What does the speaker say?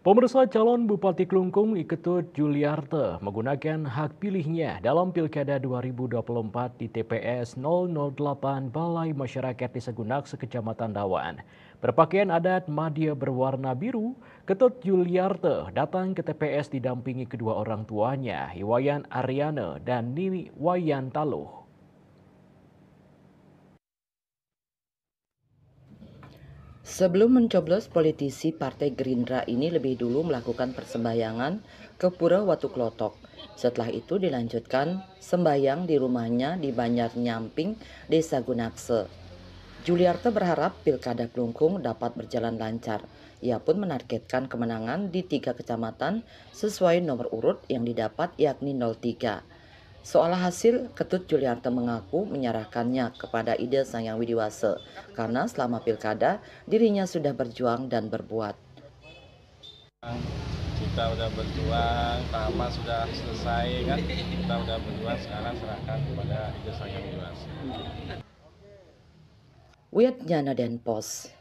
Pemirsa, calon Bupati Klungkung Iketut Juliarte menggunakan hak pilihnya dalam Pilkada 2024 di TPS 008 Balai Masyarakat Desa Gunakse, Kecamatan Dawan. Berpakaian adat madya berwarna biru, Ketut Juliarte datang ke TPS didampingi kedua orang tuanya, Iwayan Ariane dan Nini Wayan Taluh. Sebelum mencoblos, politisi Partai Gerindra ini lebih dulu melakukan persembahyangan ke Pura Watu Klotok. Setelah itu dilanjutkan sembahyang di rumahnya di Banjar Nyamping, Desa Gunakse. Juliarte berharap Pilkada Klungkung dapat berjalan lancar. Ia pun menargetkan kemenangan di 3 kecamatan sesuai nomor urut yang didapat yakni 03. Soal hasil, Ketut Juliarte mengaku menyerahkannya kepada ide Sang Yang Widiwase karena selama pilkada dirinya sudah berjuang dan berbuat. Kita udah berjuang, tahapan sudah selesai kan, kita udah berjuang, sekarang serahkan kepada ide Sang Yang Widiwase. Wiat Nyana Denpos.